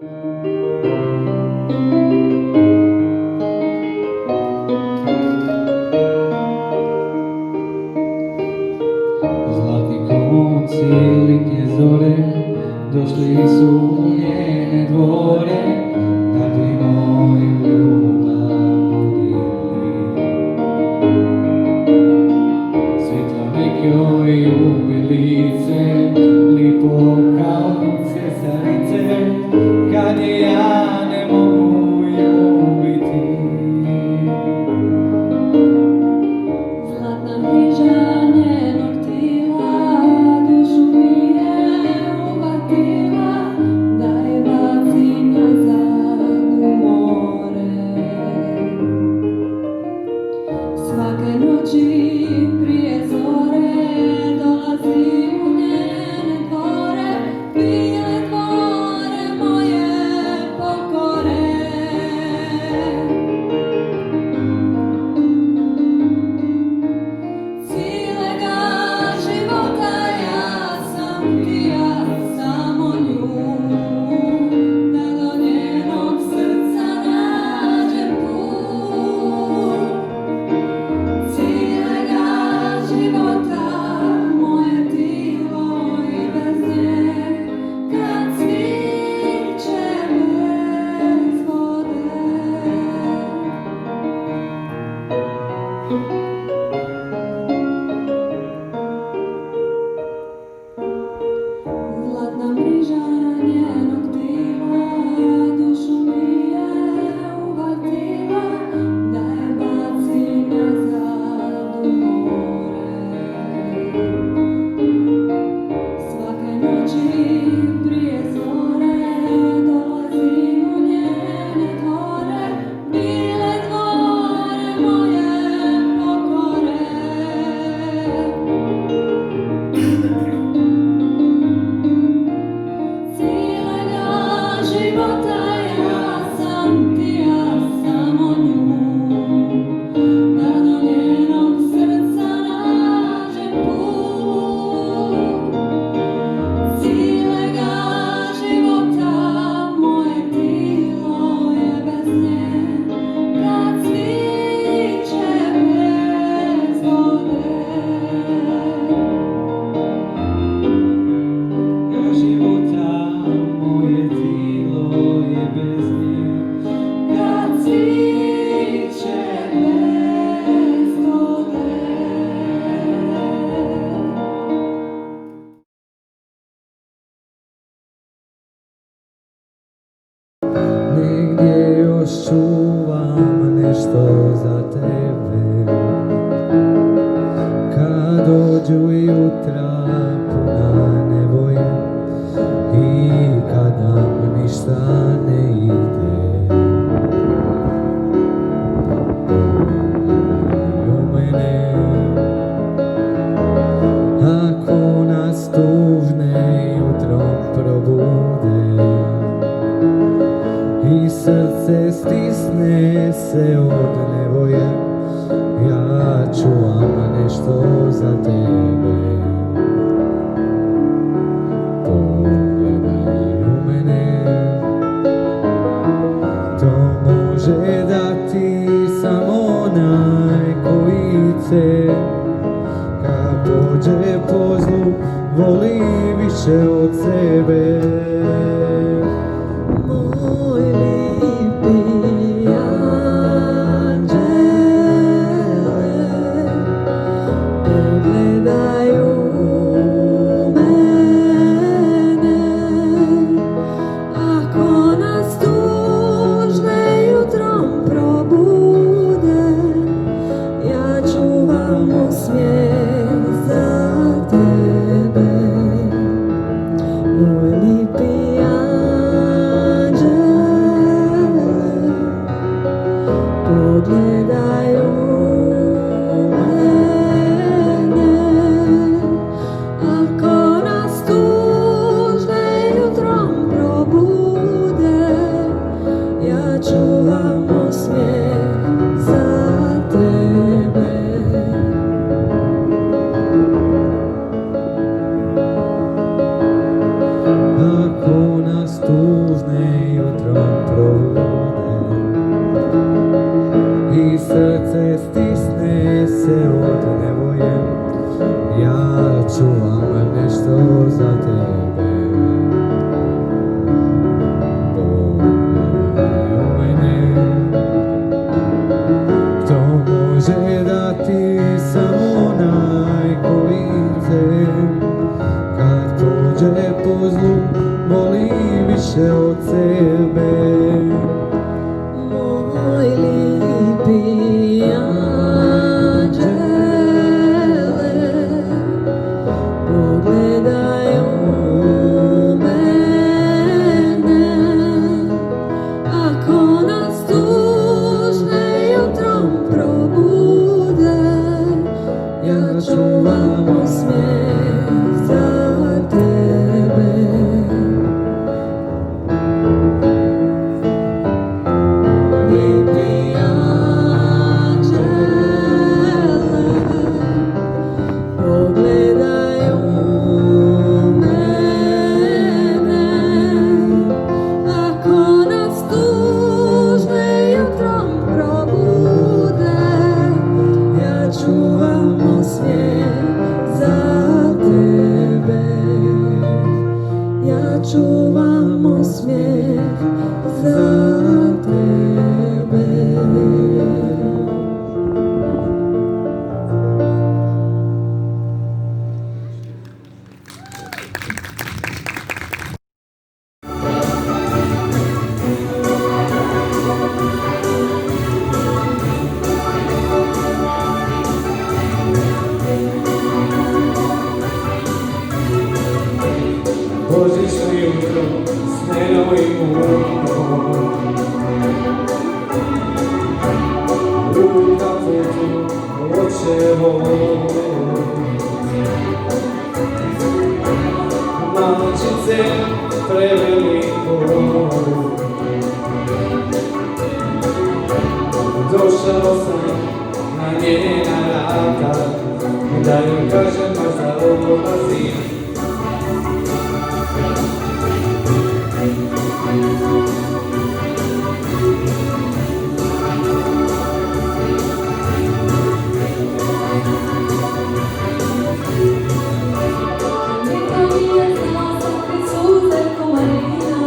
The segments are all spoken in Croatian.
Zlatni konci, litnje zore, došli su u njene dvore, da bi moju ljubav budili. Svjetlo i ubilice, lipo kao cesarice, kad je ja ne mogu ljubiti. Zlatna mriža njenog tila, dušu mi je uhvatila, da je bacim nazad u more. Svake noći prije zore dolazim u njene dvore, bile dvore moje pokore. Cijelega života ja sam htija samo nju, da do njenog srca nađem put. Cijelega života moje tilo i bez nje, kad cviće bez vode. Zlatna mriža njenog tila, dušu mi je uhvatila, da je bacim nazad u more. Svake noći prije zore dolazim u njene dvore, bile dvore moje pokore. Cijelega života ja sam htija samo nju, da do njenog srca nađem put. Cijelega života moje tilo je bez nje, kad cviće bez vode. Života moje tilo je bez nje, Kad cviće bez vode. negdje još čuvam nešto za tebe. Kad dođu jutra puna nevolje i kad nam ništa ne ide, pogledaj u mene. Ako nas tužne jutrom probude i srce stisne se od nevolje, ja čuvam nešto za tebe. Pogledaj u mene, to može dati samo onaj koji se, kad pođe po zlu, voli više od sebe. Moj lipi anđele, pogledaj u mene. Ako nas tužne jutrom probude, ja čuvam smijeh za tebe. Moj lipi anđele, srce stisne se od nevolje, ja čuvam nešto za tebe. Pogledaj u mene, kto može dati samo onaj koji te kad pođe po zlu voli više od sebe. Moj lipi anđele, pogledaj u mene, ako nas tužne jutrom probude, ja čuvam osmijeh za tebe. Lipi anđele, pogledaj u mene, ako nas tužne jutrom probude, ja čuvam osmijeh za tebe. Ja čuvam osmijeh za tebe. Božićno jutro s nenovim urom, u kaputu očevo, malčice preveliko. Došao sam na njena vrata, da joj kažem baš da odlazim. Neka mi je znala suze ko Marina,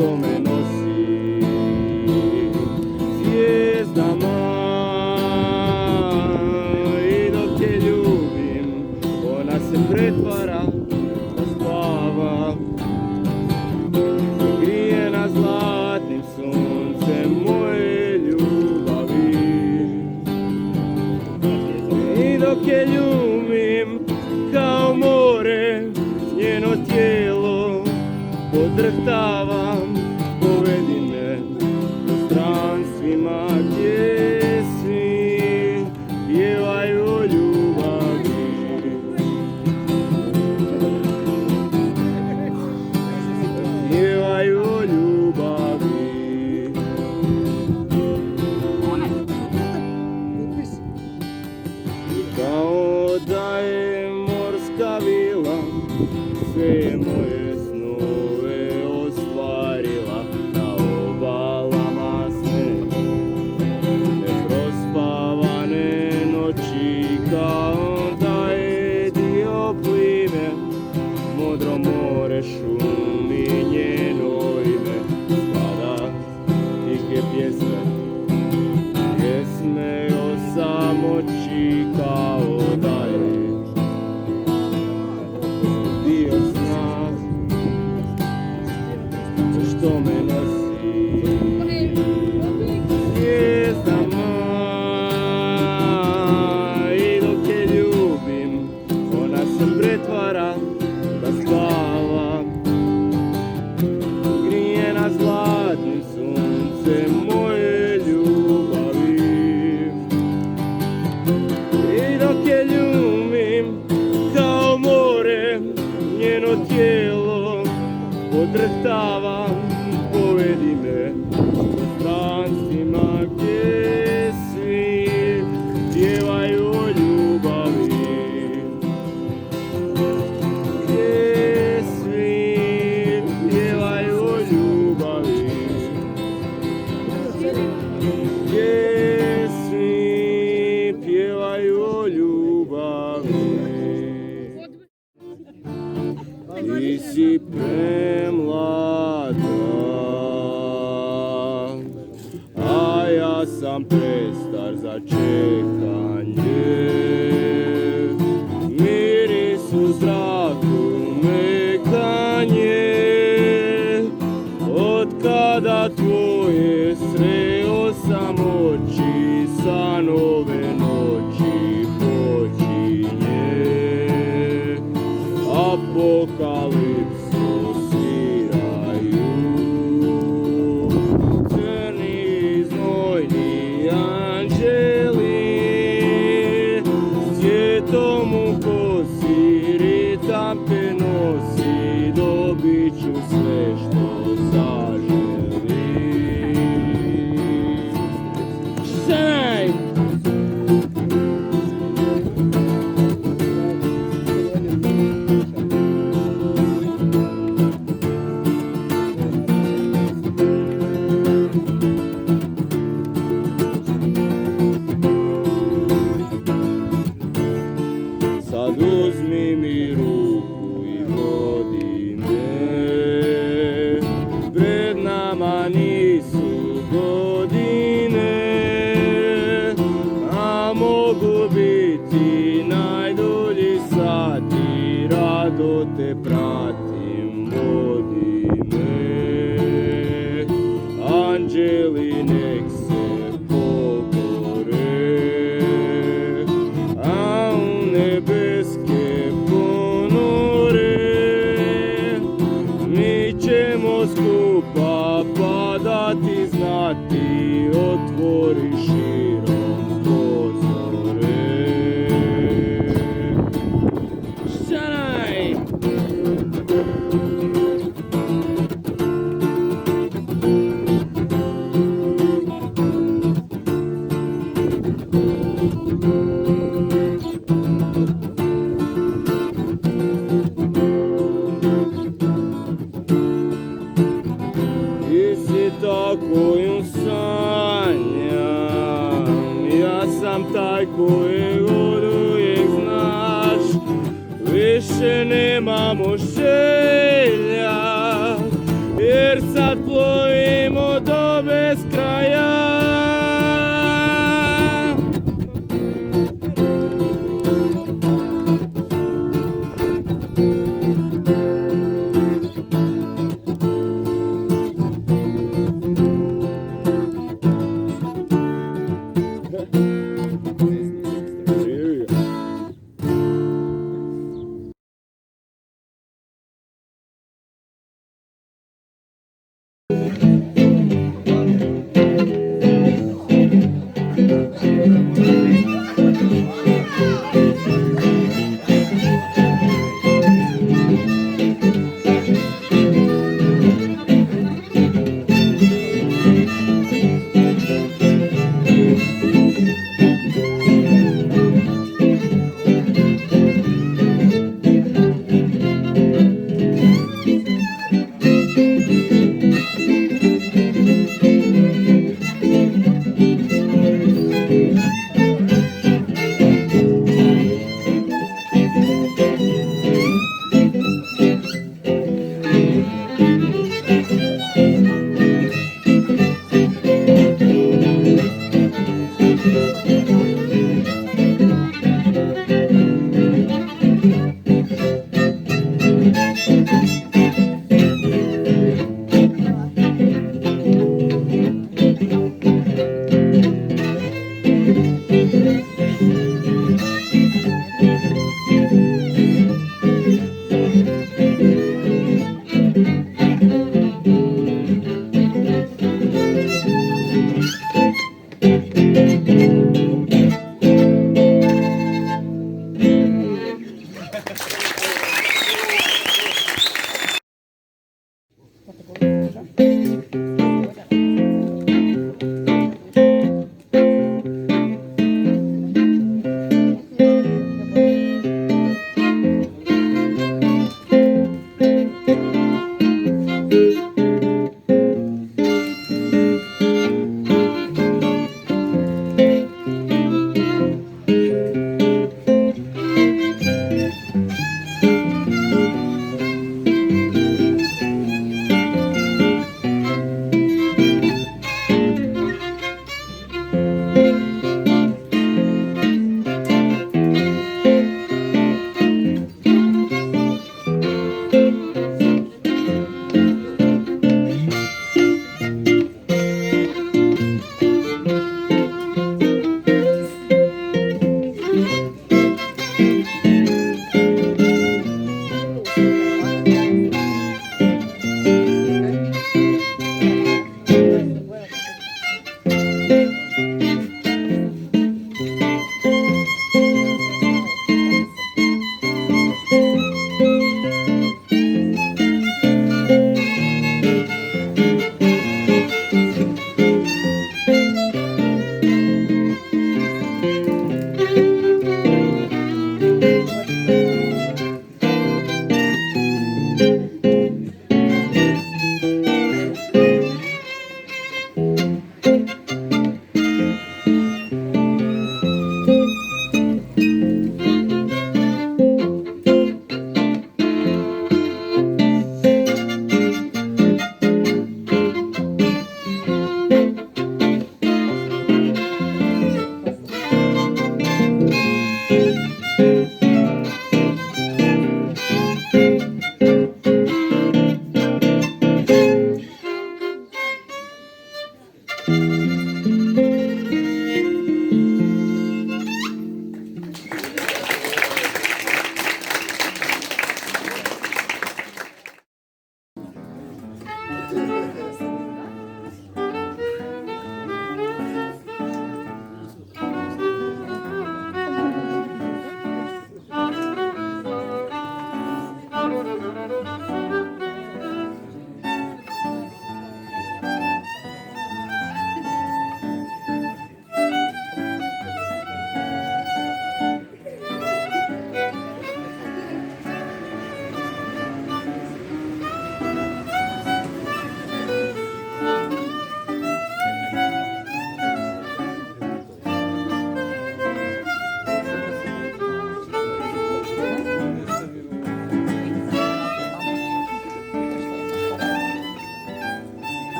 što me nosi zvijezdama. I dok je ljubim, ona se pretvara da spava, grijena zlatnim suncem moje ljubavi. I dok je ljubim kao more, njeno tijelo podrhtavam, povedi me po stranstvima gdje svi pjevaju o ljubavi. Pjevaju o ljubavi. Kao da je morska vila sve moje snove ostvarila, na obalama sne neprospavane noći. Kao da je dio plime modro more, šumi njeno ime, spada tihe pjesme, pjesme o samoći. Kao da je dio sna što me nosi zvijezdama. I dok je ljubim, ona se pretvara da spava, grijena zlatnim suncem moje ljubavi. I dok je ljubim kao more, njeno tijelo podrhtavam, povedi me po stranstvima gdje svi pjevaju o ljubavi. Gdje svi pjevaju o ljubavi. Gdje svi pjevaju o ljubavi. Ti si premlada, a ja sam prestar za čekanje. Miris u zraku, mekanje, od kada tvoje sreo sam oči, san ove noći počinje. Apokalipsu sviraju crni znojni anđeli, svijetom u kosi ritam te nosi, dobit ću sve što zaželi. Šaj! Sad uzmi mi ruku i vodi me, pred nama nisu godine, a mogu biti najdulji sati, rado te pratim, vodi me. Anđeli nek se pokore, a u nebeske ponore mi ćemo skupa padati, znati, otvori širom prozore. Šaraj! Ti si ta koju sanjam, ja sam taj kojeg uvijek znaš. Više nemamo želja, jer sam надплуємо до безкрая.